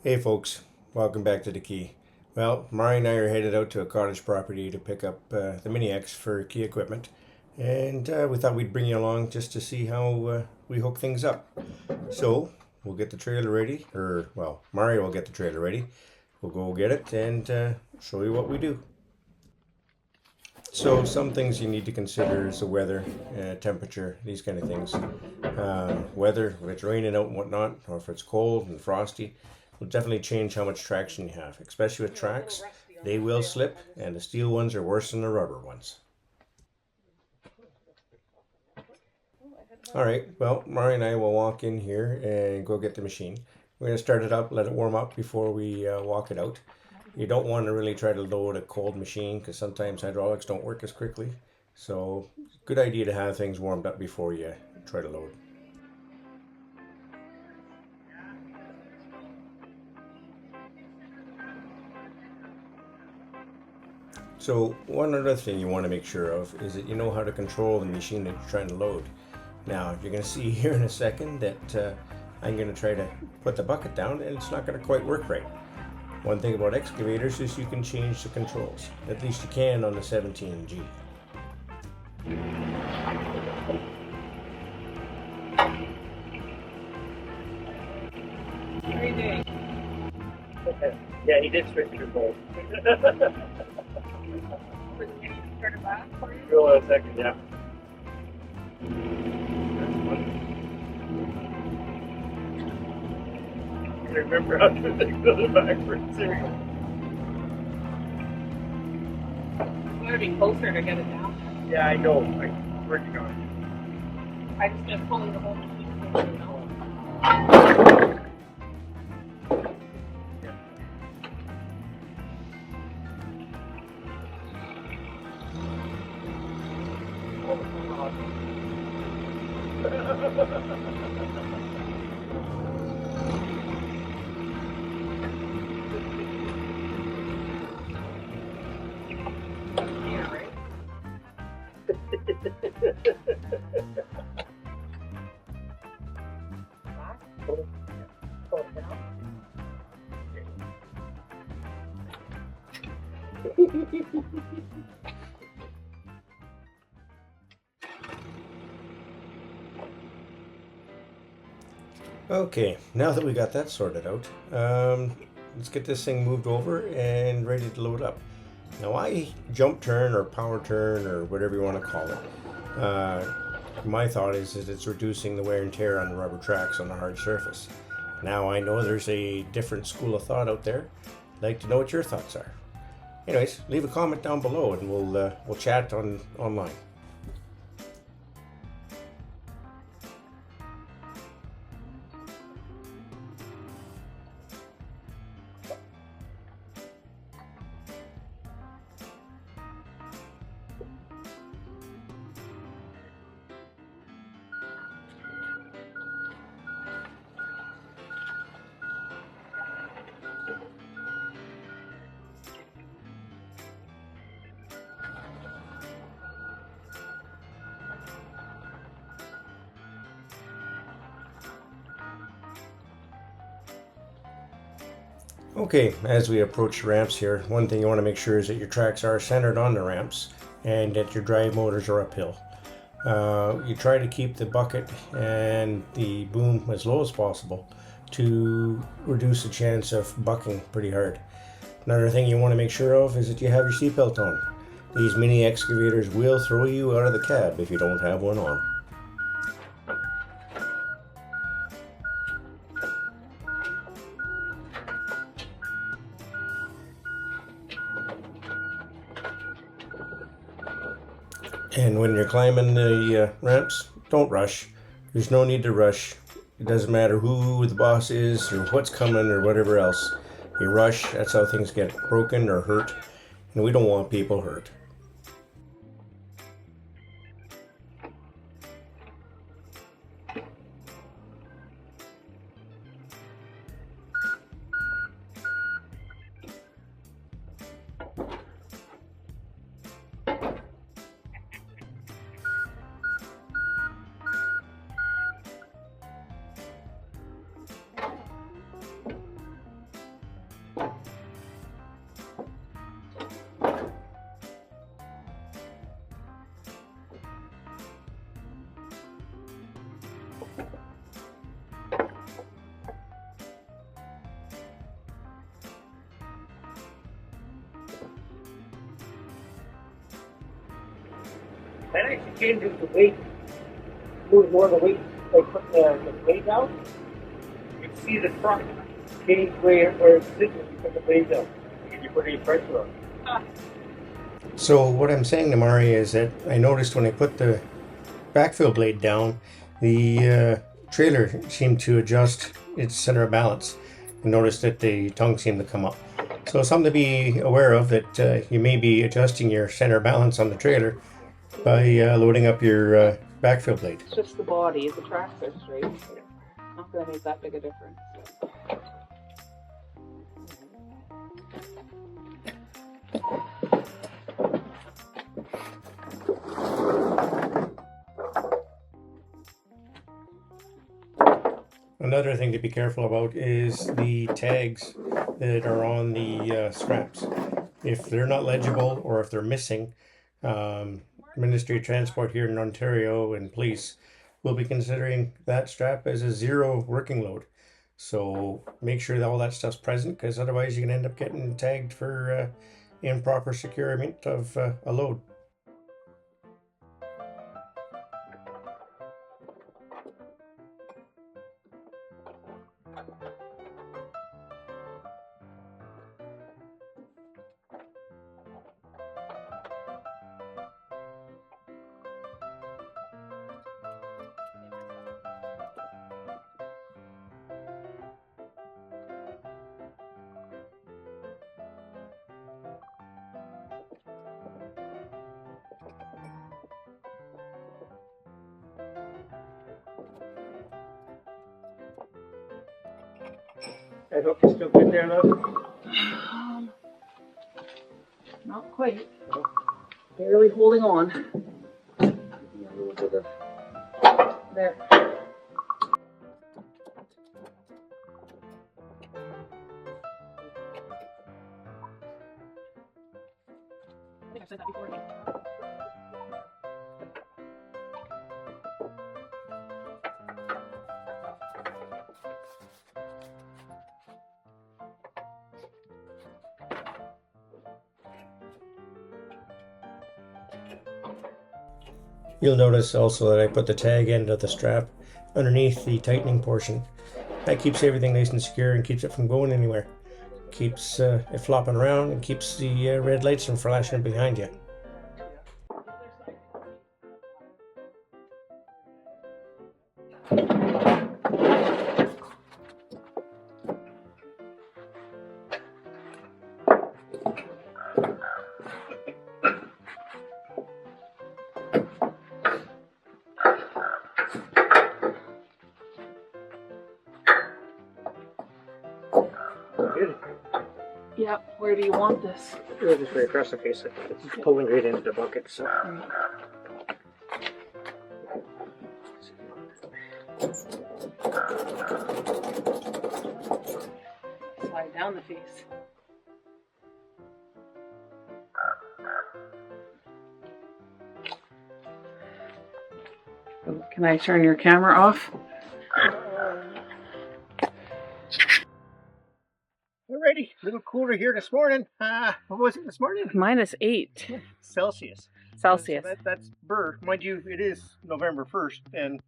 Hey folks, welcome back to the Key. Well, Mari and I are headed out to a cottage property to pick up the Mini X for key equipment, and we thought we'd bring you along just to see how we hook things up. So we'll get the trailer ready, or well, Mari will get the trailer ready. We'll go get it and show you what we do. So some things you need to consider is the weather, temperature, these kind of things. Weather, if it's raining out and whatnot, or if it's cold and frosty, will definitely change how much traction you have. Especially with tracks, they will slip, and the steel ones are worse than the rubber ones. All right, well, Mari and I will walk in here and go get the machine. We're going to start it up, let it warm up before we walk it out. You don't want to really try to load a cold machine because sometimes hydraulics don't work as quickly. So, good idea to have things warmed up before you try to load. So, one other thing you want to make sure of is that you know how to control the machine that you're trying to load. Now, you're going to see here in a second that I'm going to try to put the bucket down and it's not going to quite work right. One thing about excavators is you can change the controls. At least you can on the 17G. How are you doing? Yeah, he did switch to both. Can you turn it back for you? Go a second, yeah. I remember how to go backwards. There we go. I'm gonna be closer to get it down. Yeah, I know. I'm working on it. I'm just pulling the whole machine so you know. Yeah, right? Pull it down. Okay, now that we got that sorted out, let's get this thing moved over and ready to load up. Now I jump turn or power turn or whatever you want to call it. My thought is that it's reducing the wear and tear on the rubber tracks on a hard surface. Now I know there's a different school of thought out there. I'd like to know what your thoughts are. Anyways, leave a comment down below and we'll chat online. Okay, as we approach ramps here, one thing you want to make sure is that your tracks are centered on the ramps and that your drive motors are uphill. You try to keep the bucket and the boom as low as possible to reduce the chance of bucking pretty hard. Another thing you want to make sure of is that you have your seatbelt on. These mini excavators will throw you out of the cab if you don't have one on. And when you're climbing the ramps, don't rush. There's no need to rush. It doesn't matter who the boss is or what's coming or whatever else. You rush, that's how things get broken or hurt. And we don't want people hurt. changes the weight, move more of the weight, like put the blade down, you can see the truck change where it's sitting when you put the blade down. You put any pressure on it. So what I'm saying to Mari is that I noticed when I put the backfill blade down, the trailer seemed to adjust its center of balance. I noticed that the tongue seemed to come up. So something to be aware of, that you may be adjusting your center of balance on the trailer by loading up your backfill blade. It's just the body. The tracks are straight. Not going to make that big a difference. Another thing to be careful about is the tags that are on the straps. If they're not legible or if they're missing, Ministry of Transport here in Ontario and police will be considering that strap as a zero working load. So make sure that all that stuff's present, because otherwise you can end up getting tagged for improper securement of a load. I hope you're still good there, love. Not quite. Barely holding on. A little bit of there. I think I've said that before. You'll notice also that I put the tag end of the strap underneath the tightening portion. That keeps everything nice and secure and keeps it from going anywhere. Keeps it flopping around and keeps the red lights from flashing behind you. Good. Yep, where do you want this? We'll just right across the case. It's pulling right into the bucket, so. Slide down the face. Can I turn your camera off? Alrighty, a little cooler here this morning. What was it this morning? -8 Celsius. Celsius. So that's bird. Mind you, it is November 1st, and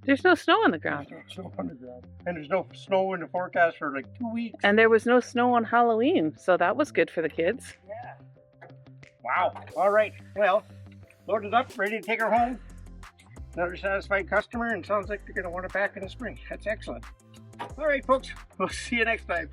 There's no snow on the ground. there's no snow on the ground. And there's no snow in the forecast for like 2 weeks. And there was no snow on Halloween, so that was good for the kids. Yeah. Wow. All right. Well, loaded up, ready to take her home. Another satisfied customer, and sounds like they're going to want it back in the spring. That's excellent. All right, folks. We'll see you next time.